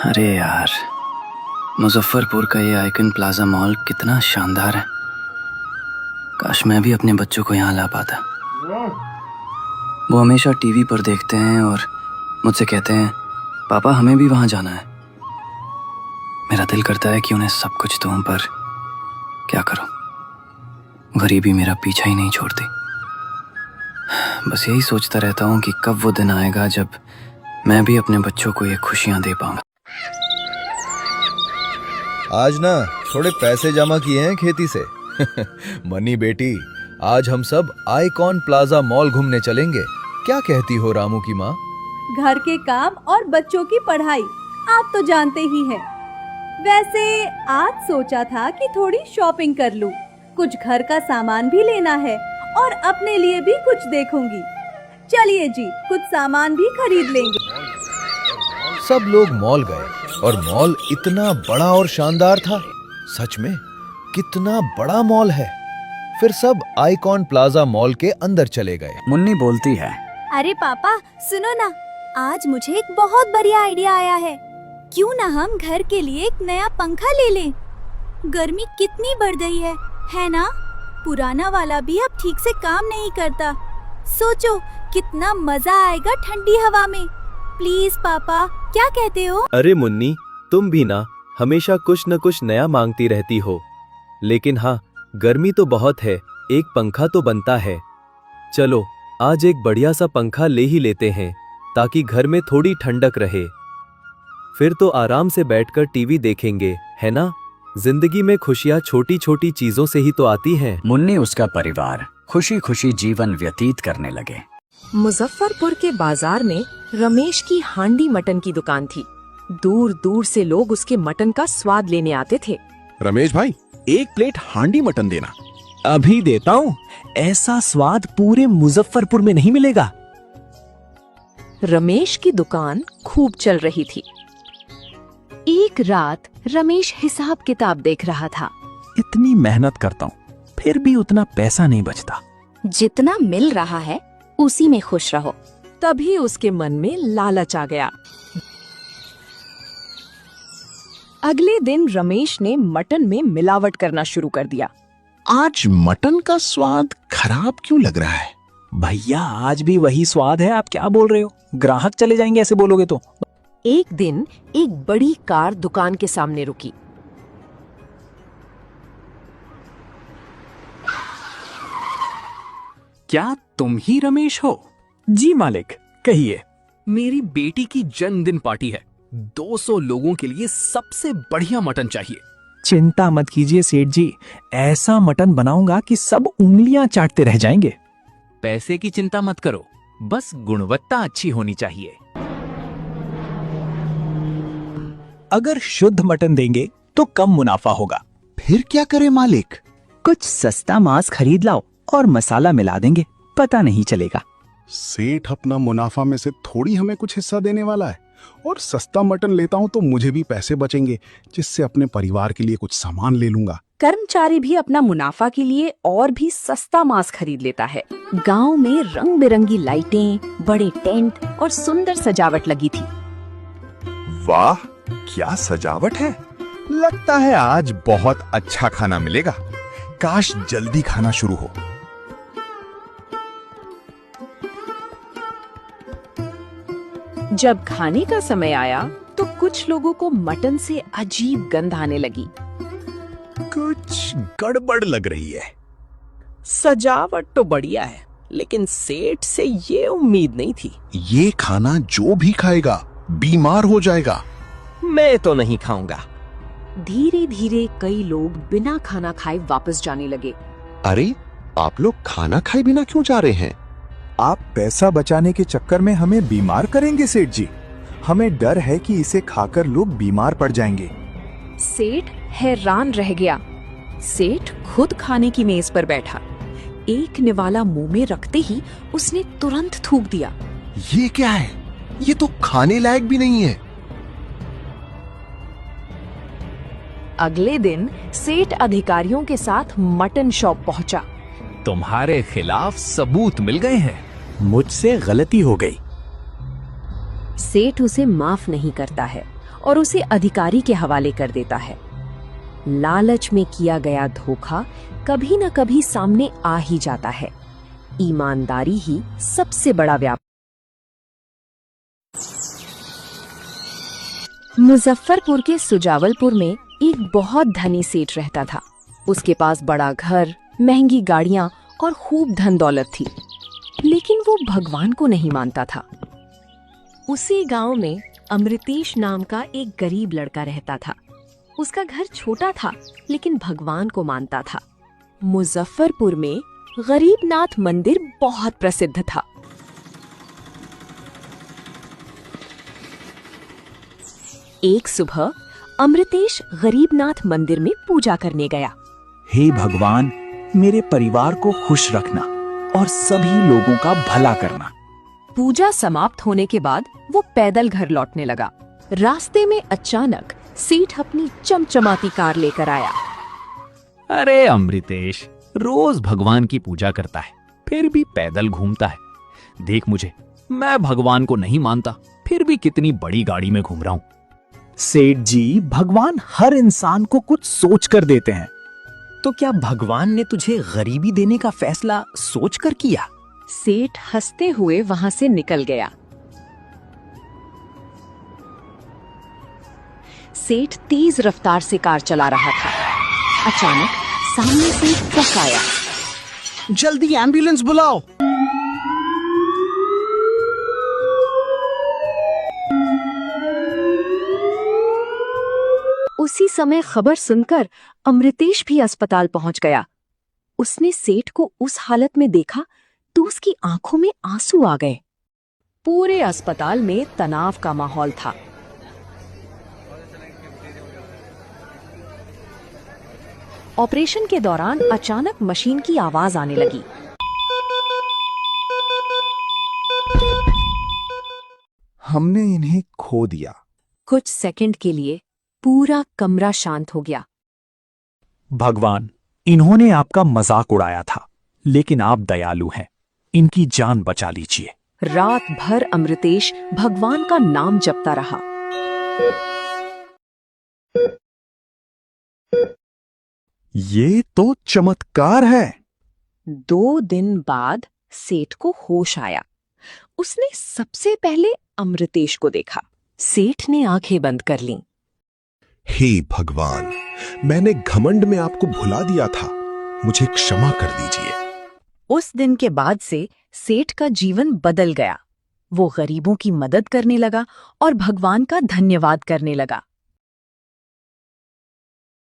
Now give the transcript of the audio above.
अरे यार, मुजफ्फरपुर का ये आइकन प्लाजा मॉल कितना शानदार है। काश मैं भी अपने बच्चों को यहाँ ला पाता। वो हमेशा टीवी पर देखते हैं और मुझसे कहते हैं पापा हमें भी वहाँ जाना है। मेरा दिल करता है कि उन्हें सब कुछ दूं, पर क्या करूं, गरीबी मेरा पीछा ही नहीं छोड़ती। बस यही सोचता रहता हूँ कि कब वो दिन आएगा जब मैं भी अपने बच्चों को ये खुशियाँ दे पाऊंगा। आज ना थोड़े पैसे जमा किए हैं खेती से। मनी बेटी, आज हम सब आइकॉन प्लाजा मॉल घूमने चलेंगे। क्या कहती हो रामू की माँ? घर के काम और बच्चों की पढ़ाई आप तो जानते ही हैं। वैसे आज सोचा था कि थोड़ी शॉपिंग कर लूं। कुछ घर का सामान भी लेना है और अपने लिए भी कुछ देखूंगी। चलिए जी, कुछ सामान भी खरीद लेंगे। सब लोग मॉल गए और मॉल इतना बड़ा और शानदार था। सच में कितना बड़ा मॉल है। फिर सब आइकॉन प्लाजा मॉल के अंदर चले गए। मुन्नी बोलती है, अरे पापा सुनो ना, आज मुझे एक बहुत बढ़िया आइडिया आया है। क्यों ना हम घर के लिए एक नया पंखा ले लें। गर्मी कितनी बढ़ गई है ना? पुराना वाला भी अब ठीक से काम नहीं करता। सोचो कितना मजा आएगा ठंडी हवा में। प्लीज पापा, क्या कहते हो? अरे मुन्नी, तुम भी ना हमेशा कुछ न कुछ नया मांगती रहती हो। लेकिन हाँ, गर्मी तो बहुत है, एक पंखा तो बनता है। चलो आज एक बढ़िया सा पंखा ले ही लेते हैं ताकि घर में थोड़ी ठंडक रहे। फिर तो आराम से बैठकर टीवी देखेंगे, है ना? जिंदगी में खुशियाँ छोटी छोटी चीजों से ही तो आती हैं। मुन्नी उसका परिवार खुशी खुशी जीवन व्यतीत करने लगे। मुजफ्फरपुर के बाजार में रमेश की हांडी मटन की दुकान थी। दूर दूर से लोग उसके मटन का स्वाद लेने आते थे। रमेश भाई, एक प्लेट हांडी मटन देना। अभी देता हूँ। ऐसा स्वाद पूरे मुजफ्फरपुर में नहीं मिलेगा। रमेश की दुकान खूब चल रही थी। एक रात रमेश हिसाब किताब देख रहा था। इतनी मेहनत करता हूँ फिर भी उतना पैसा नहीं बचता। जितना मिल रहा है उसी में खुश रहो। तभी उसके मन में लालच आ गया। अगले दिन रमेश ने मटन में मिलावट करना शुरू कर दिया। आज मटन का स्वाद खराब क्यों लग रहा है? भैया आज भी वही स्वाद है, आप क्या बोल रहे हो? ग्राहक चले जाएंगे ऐसे बोलोगे तो। एक दिन एक बड़ी कार दुकान के सामने रुकी। क्या तुम ही रमेश हो? जी मालिक, कहिए। मेरी बेटी की जन्मदिन पार्टी है। 200 लोगों के लिए सबसे बढ़िया मटन चाहिए। चिंता मत कीजिए सेठ जी, ऐसा मटन बनाऊंगा कि सब उंगलियां चाटते रह जाएंगे। पैसे की चिंता मत करो, बस गुणवत्ता अच्छी होनी चाहिए। अगर शुद्ध मटन देंगे तो कम मुनाफा होगा। फिर क्या करे मालिक? कुछ सस्ता मांस खरीद लाओ और मसाला मिला देंगे, पता नहीं चलेगा। सेठ अपना मुनाफा में से थोड़ी हमें कुछ हिस्सा देने वाला है, और सस्ता मटन लेता हूँ तो मुझे भी पैसे बचेंगे, जिससे अपने परिवार के लिए कुछ सामान ले लूंगा। कर्मचारी भी अपना मुनाफा के लिए और भी सस्ता मांस खरीद लेता है। गांव में रंग बिरंगी लाइटें, बड़े टेंट और सुंदर सजावट लगी थी। वाह, क्या सजावट है! लगता है आज बहुत अच्छा खाना मिलेगा। काश जल्दी खाना शुरू हो। जब खाने का समय आया तो कुछ लोगों को मटन से अजीब गंध आने लगी। कुछ गड़बड़ लग रही है। सजावट तो बढ़िया है, लेकिन सेठ से ये उम्मीद नहीं थी। ये खाना जो भी खाएगा बीमार हो जाएगा। मैं तो नहीं खाऊंगा। धीरे धीरे कई लोग बिना खाना खाए वापस जाने लगे। अरे, आप लोग खाना खाए बिना क्यों जा रहे हैं? आप पैसा बचाने के चक्कर में हमें बीमार करेंगे सेठ जी। हमें डर है कि इसे खाकर लोग बीमार पड़ जाएंगे। सेठ हैरान रह गया। सेठ खुद खाने की मेज पर बैठा। एक निवाला मुंह में रखते ही उसने तुरंत थूक दिया। ये क्या है? ये तो खाने लायक भी नहीं है। अगले दिन सेठ अधिकारियों के साथ मटन शॉप पहुंचा। तुम्हारे खिलाफ सबूत मिल गए हैं। मुझसे गलती हो गई। सेठ उसे माफ नहीं करता है और उसे अधिकारी के हवाले कर देता है। लालच में किया गया धोखा कभी न कभी सामने आ ही जाता है। ईमानदारी ही सबसे बड़ा व्यापार। मुजफ्फरपुर के सुजावलपुर में एक बहुत धनी सेठ रहता था। उसके पास बड़ा घर, महंगी गाड़ियां और खूब धन दौलत थी, लेकिन वो भगवान को नहीं मानता था। उसी गांव में अमृतेश नाम का एक गरीब लड़का रहता था। उसका घर छोटा था, लेकिन भगवान को मानता था। मुजफ्फरपुर में गरीबनाथ मंदिर बहुत प्रसिद्ध था। एक सुबह अमृतेश गरीबनाथ मंदिर में पूजा करने गया। हे भगवान, मेरे परिवार को खुश रखना और सभी लोगों का भला करना। पूजा समाप्त होने के बाद वो पैदल घर लौटने लगा। रास्ते में अचानक सेठ अपनी चमचमाती कार लेकर आया। अरे अमृतेश, रोज भगवान की पूजा करता है, फिर भी पैदल घूमता है। देख मुझे, मैं भगवान को नहीं मानता, फिर भी कितनी बड़ी गाड़ी में घूम रहा हूँ। सेठ जी, भगवान हर इंसान को कुछ सोच कर देते हैं। तो क्या भगवान ने तुझे गरीबी देने का फैसला सोच कर किया? सेठ हंसते हुए वहां से निकल गया। सेठ तेज रफ्तार से कार चला रहा था। अचानक सामने से एक ट्रक आया। जल्दी एम्बुलेंस बुलाओ। उसी समय खबर सुनकर अमृतेश भी अस्पताल पहुंच गया। उसने सेठ को उस हालत में देखा तो उसकी आंखों में आंसू आ गए। पूरे अस्पताल में तनाव का माहौल था। ऑपरेशन के दौरान अचानक मशीन की आवाज आने लगी। हमने इन्हें खो दिया। कुछ सेकंड के लिए पूरा कमरा शांत हो गया। भगवान, इन्होंने आपका मजाक उड़ाया था, लेकिन आप दयालु हैं। इनकी जान बचा लीजिए। रात भर अमृतेश भगवान का नाम जपता रहा। ये तो चमत्कार है। 2 दिन बाद सेठ को होश आया। उसने सबसे पहले अमृतेश को देखा। सेठ ने आंखें बंद कर लीं। हे भगवान, मैंने घमंड में आपको भुला दिया था, मुझे क्षमा कर दीजिए। उस दिन के बाद से सेठ का जीवन बदल गया। वो गरीबों की मदद करने लगा और भगवान का धन्यवाद करने लगा।